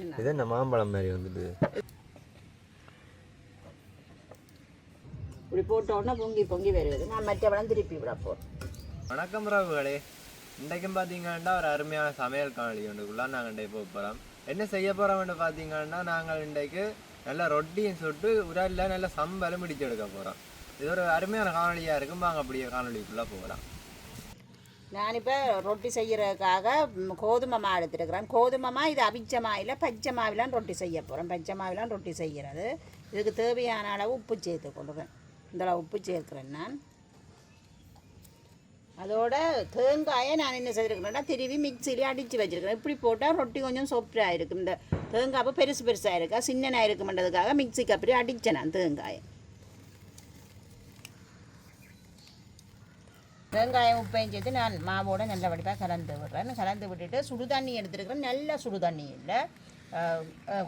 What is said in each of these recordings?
இது என்ன மாம்பழம் மாதிரி வந்துட்டு இப்படி போட்டோன்னா பொங்கி பொங்கி வருவது. நான் மற்ற பழம் திருப்பி விட போகிறேன். வணக்கம் ராவுகளே. இன்றைக்கும் பார்த்தீங்கன்னா ஒரு அருமையான சமையல் காணொலி ஒன்றுக்குள்ள நாங்கள் இன்றைக்கு போக போகிறோம். என்ன செய்ய போகிறோம்னு பார்த்தீங்கன்னா நாங்கள் இன்றைக்கு நல்லா ரொட்டியும் சுட்டு உரலில் நல்ல சம்பலும் பிடிச்சு எடுக்க போகிறோம். இது ஒரு அருமையான காணொலியாக இருக்கும். வாங்க அப்படியே காணொலிக்குள்ளே போகலாம். நான் இப்போ ரொட்டி செய்கிறதுக்காக கோதுமை மாவு எடுத்துருக்கிறேன். கோதுமை மாவு இது அவிச்ச மாவில் பச்சை மாவிலாம் ரொட்டி செய்ய போகிறேன். பச்சை மாவிலாம் ரொட்டி செய்கிறது. இதுக்கு தேவையான அளவு உப்பு சேர்த்து கொள்கிறேன். இந்த அளவு உப்பு சேர்க்குறேன் நான். அதோட தேங்காயை நான் என்ன செய்திருக்கிறேன்னா திருவி மிக்சியிலே அடித்து வச்சுருக்கிறேன். இப்படி போட்டால் ரொட்டி கொஞ்சம் சாஃப்டாக இருக்கும். இந்த தேங்காய் பெருசு பெருசாக இருக்கா சின்னனாக இருக்குமென்றதுக்காக மிக்சிக்கு அப்படி அடித்தேன் நான் தேங்காயை. வெங்காயம் உப்பையும் சேர்த்து நான் மாவோடு நல்ல வடிவாக கலந்து விடுறேன். கலந்து விட்டுட்டு சுடு தண்ணி எடுத்துருக்கிறேன். நல்ல சுடு தண்ணி இல்லை,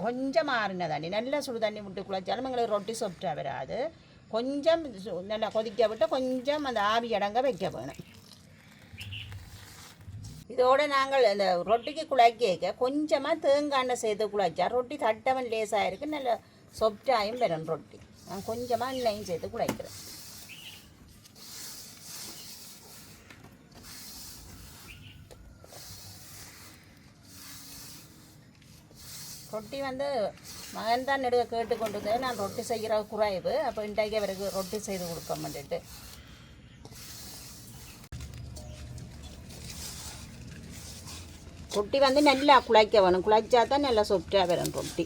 கொஞ்சம் மாறின தண்ணி. நல்ல சுடு தண்ணி விட்டு குழைச்சாலும் எங்களுக்கு ரொட்டி சாஃப்டாக வராது. கொஞ்சம் நல்லா கொதிக்க விட்டு கொஞ்சம் அந்த ஆவி அடங்க வைக்க வேணும். இதோடு நாங்கள் இந்த ரொட்டிக்கு குழைக்க கொஞ்சமாக தேங்காய் எண்ணெய் சேர்த்து குழைச்சா ரொட்டி தட்டவன் லேசாக இருக்குது. நல்ல சாஃப்டாயும் வரும் ரொட்டி. நான் கொஞ்சமாக எண்ணெயும் சேர்த்து குழைக்கிறேன். ரொட்டி வந்து மகன் தான் நெடுக கேட்டுக்கொண்டு இருந்தேன். நான் ரொட்டி செய்கிற குறைவு. அப்போ இன்றைக்கு அவருக்கு ரொட்டி செய்து கொடுக்க மாட்டேட்டு ரொட்டி வந்து நல்லா குழைக்க வேணும். குழைச்சா தான் நல்லா சாஃப்டாக வரும் ரொட்டி.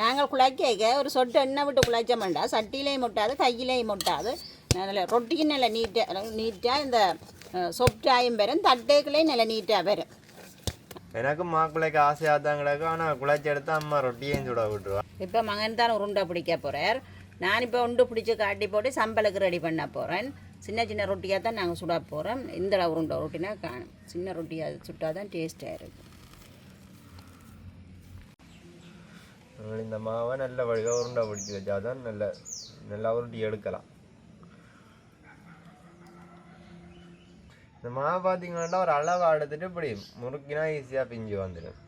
நாங்கள் குழைக்க ஒரு சொட்டு எண்ணெய் விட்டு குழைச்ச மாட்டா. சட்டியிலையும் முட்டாது, கையிலையும் முட்டாது. நல்ல ரொட்டிக்கு நல்ல நீட்டாக இந்த சொப்டாயும் வரும், தட்டைகளையும் நல்ல நீட்டாக வரும். எனக்கு மாக்குள்ளைக்கு ஆசையாக தான் கிடக்கும். ஆனால் குழைச்சி எடுத்து அம்மா ரொட்டியும் சுட விட்டுருவா. இப்போ மகன் தான் உருண்டை பிடிக்க போகிறார். நான் இப்போ உண்டு பிடிச்சி காட்டி போட்டு சம்பளுக்கு ரெடி பண்ண போகிறேன். சின்ன சின்ன ரொட்டியாக தான் நாங்கள் சுட போகிறோம். இந்த உருண்டை ரொட்டினா காணும். சின்ன ரொட்டியாக சுட்டால் தான் டேஸ்ட்டாக இருக்கும். இந்த மாவை நல்ல வழியாக உருண்டை பிடிச்சி வச்சா தான் நல்லா உருட்டி எடுக்கலாம். இந்த மாவு பார்த்தீங்கன்னா ஒரு அளவை எடுத்துட்டு இப்படி முறுக்கினா ஈஸியாக பிஞ்சு வந்துடும்.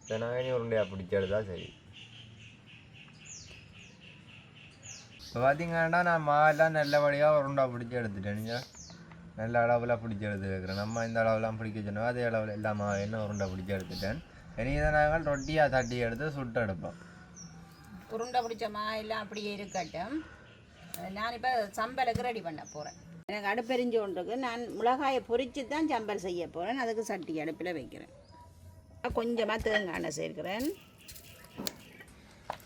தினகனி உருண்டையாக பிடிச்சி எடுத்தா சரி. இப்போ பார்த்தீங்கன்னா நான் மாவெல்லாம் நல்ல வழியாக உருண்டை பிடிச்சி எடுத்துட்டேன். நீங்கள் நல்ல அளவில் பிடிச்சி எடுத்து வைக்கிறேன். நம்ம இந்த அளவுலாம் பிடிக்க சொன்னோம் அதே அளவில் எல்லா மாவு என்ன உருண்டை பிடிச்சி எடுத்துட்டேன். இனி இதை நாங்கள் ரொட்டியாக தட்டி எடுத்து சுட்டு எடுப்போம். உருண்டை பிடிச்ச மாவெல்லாம் அப்படியே இருக்கட்டும். நான் இப்போ சம்பளுக்கு ரெடி பண்ண போகிறேன். எனக்கு அடுப்பெரிஞ்சு கொண்டிருக்கு. நான் மிளகாயை பொரித்து தான் சம்பல் செய்ய போகிறேன். அதுக்கு சட்டி அடுப்பில் வைக்கிறேன். கொஞ்சமாக தேங்காய் எண்ணெய் சேர்க்கிறேன்.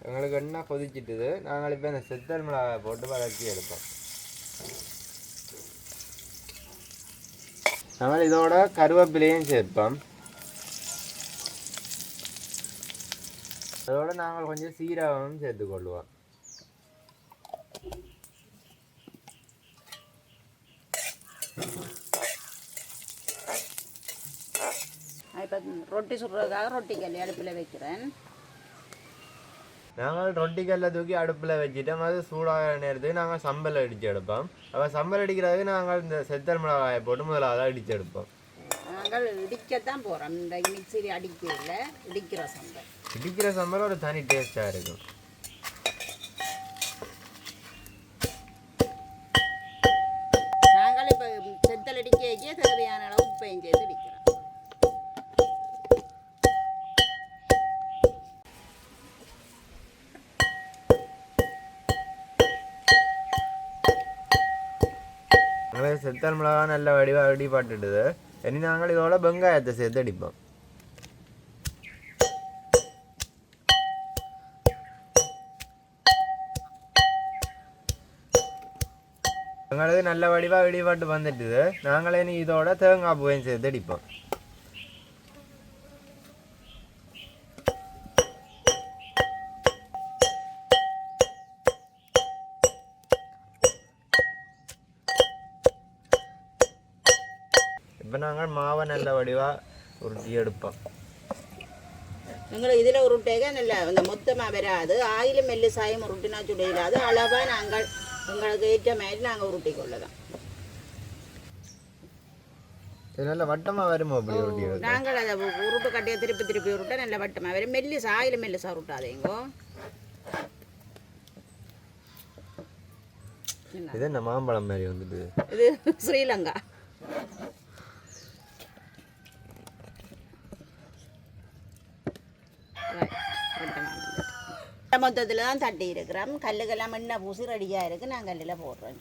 எங்களுக்கு என்ன கொதிச்சிட்டுது. நாங்கள் இப்போ இந்த செத்தல் மிளகாய் போட்டு வதக்கி எடுப்போம். நாங்கள் இதோட கருவேப்பிலையும் சேர்ப்போம். அதோடு நாங்கள் கொஞ்சம் சீரகமும் சேர்த்துக்கொள்வோம். இப்போ ரொட்டி சுடுறதுக்காக ரொட்டி கல் அடுப்பில் வைக்கிறேன். நாங்கள் ரொட்டி கல்லை தூக்கி அடுப்பில் வச்சுட்டோம். அது சூடாக நேரத்துக்கு நாங்கள் சம்பல் அடித்து எடுப்போம். அப்போ சம்பல் அடிக்கிறதுக்கு நாங்கள் இந்த செத்தல் மிளகாயை போட்டு முதலாக அடித்து எடுப்போம். நாங்கள் இடிக்கத்தான் போகிறோம். இந்த மிக்சியில் அடிக்கல, இடிக்கிற சம்பல். இடிக்கிற சம்பல் ஒரு தனி டேஸ்ட்டாக இருக்கும். நாங்கள் இப்போ செத்தல் அடிக்க தேவையான அளவு உப்பையும் சேர்த்து இடிக்கிறோம். செத்தல் மிளகா நல்ல வடிவாக அடிபட்டுடுது. இனி நாங்கள் இதோட வெங்காயத்தை சேர்த்து அடிப்போம். எங்களுக்கு நல்ல வடிவாக இடிபட்டு வந்துட்டுது. நாங்களே இனி இதோட தேங்காய் பூவையும் சேர்த்து அடிப்போம். இப்போ நாங்கள் மாவை நல்ல வடிவாக உருட்டி எடுப்போம். எங்களை இதில் உருட்டைக நல்ல இந்த மொத்தமாக வராது. ஆயிலும் மெல்லு சாயம் உருட்டினா சுடையிடாது. அளவாக நாங்கள் எங்களுக்கு ஏற்ற மாதிரி நாங்கள் உருட்டி கொள்ளலாம். இது நல்ல வட்டமாக வருமா அப்படி ரொட்டி எடுத்து? நாங்கள் அதை உருட்டு கட்டியை திருப்பி திருப்பி உருட்டா நல்ல வட்டமாக வரும். மெல்லிசா ஆயில் மெல்லிசா உருட்டாதேங்கோ. இது என்ன மாம்பழம் மாதிரி வந்துட்டு? இது ஸ்ரீலங்கா. மொத்தத்தில் தான் தட்டி இருக்கிறோம். கல்லுக்கெல்லாம் மண்ணை பூசி ரெடியாக இருக்குது. நான் கல்லில் போடுறேன்.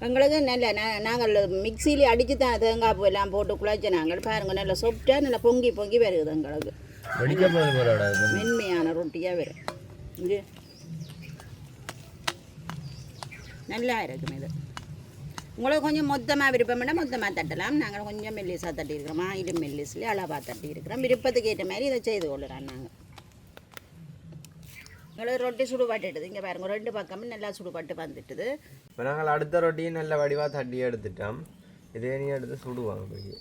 எங்களுக்கு நல்ல நாங்கள் மிக்சியில் அடித்து தான் தேங்காய் பூ எல்லாம் போட்டு குழச்சி நாங்கள் பாருங்கள் நல்லா சொப்டாக நல்லா பொங்கி பொங்கி வருது. எங்களுக்கு மென்மையான ரொட்டியாக வரும். இது நல்லா இருக்கும். இது உங்களுக்கு கொஞ்சம் மொத்தமாக விருப்பம்னா மொத்தமாக தட்டலாம். நாங்கள் கொஞ்சம் மெல்லிஸாக தட்டி இருக்கிறோம். ஆயிலும் மெல்லிஸ்லேயே அளவாக தட்டி இருக்கிறோம். விருப்பத்துக்கு ஏற்ற மாதிரி இதை செய்து கொள்ளுறோம். நாங்கள் எங்களுக்கு ரொட்டி சுடுபாட்டுடுது. இங்கே பாருங்க 2 பக்கமும் நல்லா சுடுபாட்டு வந்துட்டுது. இப்போ நாங்கள் அடுத்த ரொட்டியும் நல்ல வடிவாக தட்டி எடுத்துட்டோம். இதே நீ எடுத்து சுடுவாங்க போய்.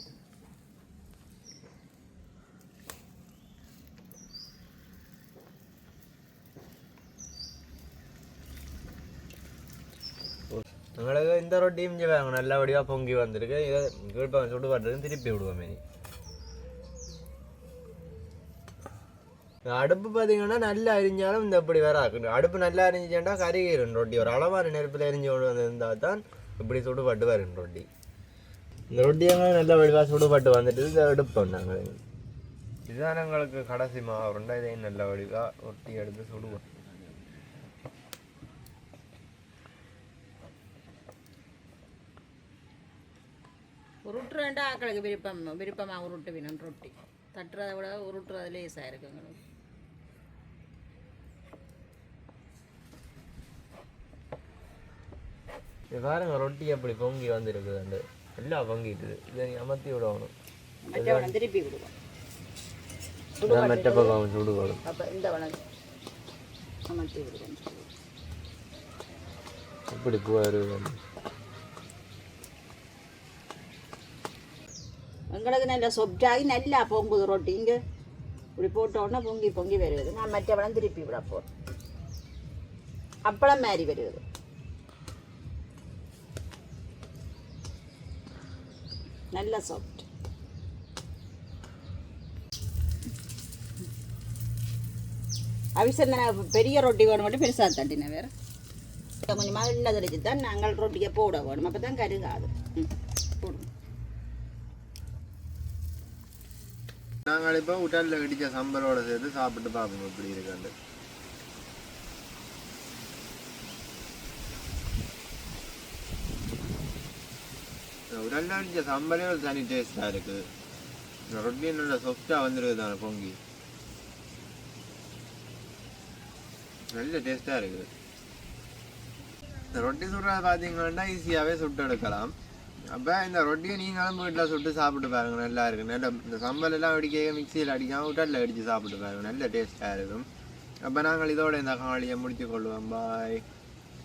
எங்களுக்கு இந்த ரொட்டியும் இங்கே வாங்க நல்ல வடிவாக பொங்கி வந்திருக்கு. இதை இப்போ சுடுபாட்டுக்கு திருப்பி விடுவோம். அடுப்பு பார்த்தீங்கன்னா நல்லா அரிஞ்சாலும் இந்த இப்படி வராது. அடுப்பு நல்லா அரிஞ்சிச்சேன்டா கருகிரும் ரொட்டி. ஒரு அளவான நெருப்பில் எரிஞ்சு கொண்டு வந்திருந்தால் தான் இப்படி சுடுபட்டு வரும் ரொட்டி. இந்த ரொட்டியெல்லாம் நல்லா வடிவாக சுடுபட்டு வந்துட்டு இதை எடுப்போம் நாங்கள். இதுதான் எங்களுக்கு கடைசி மாவுண்டா. இதையும் நல்ல வடிவாக ரொட்டி எடுத்து சுடுவோம். உருட்டுறேன்டா ஆக்களுக்கு விருப்பமாக உருட்டு வேணும். ரொட்டி தட்டுறதை விட உருட்டுறது லேசாக இருக்குங்க. இது பாருங்க ரொட்டி அப்படி பொங்கி வந்துருக்குது. எல்லாம் பொங்கிட்டுது. இதை அமர்த்தி விடணும். திருப்பி விடுவோம். மெட்ட பக்கம் சுடுவோம். அப்போ இந்த வளம் அமர்த்தி விடுவோம். இப்படி போவாரு. எங்களுக்கு நல்லா சொப்டாகி நல்லா பொங்குது ரொட்டி. இங்கே இப்படி போட்டோன்னா பொங்கி பொங்கி வருது. நான் மற்ற பழம் திருப்பி விட போகிறேன். அப்பளம் மாதிரி வருது. நல்ல சாஃப்ட். அவிசல் நான் பெரிய ரொட்டி வேணும் மட்டும் பெருசாக தட்டினேன். வேறு கொஞ்சமாக எண்ணெய் தெளிச்சு தான் நாங்கள் ரொட்டியை போட வேணும். அப்போ தான் கருகாது. போடுங்க. நாங்கள் இப்போ உடலில் இடித்த சம்பளோட சேர்த்து சாப்பிட்டு பார்ப்போம் இப்படி இருக்காண்டு. உடலில் அடித்த சம்பளே ஒரு தனி டேஸ்டாக இருக்குது. ரொட்டி நல்லா சாஃப்டாக வந்துருக்குது தானே பொங்கி. நல்ல டேஸ்டாக இருக்குது. இந்த ரொட்டி சுடுறது பார்த்தீங்கன்னா ஈஸியாகவே சுட்டு எடுக்கலாம். அப்போ இந்த ரொட்டியை நீங்களும் வீட்டில் சுட்டு சாப்பிட்டு பாருங்க. நல்லா இருக்கும். நல்ல இந்த சம்பல் எல்லாம் அடிக்க மிக்சியில் அடிக்காமல் உடலில் அடித்து சாப்பிட்டு பாருங்க. நல்ல டேஸ்ட்டாக இருக்கும். அப்போ நாங்கள் இதோட இந்த காணொளியை முடித்து கொள்வோம். பாய்.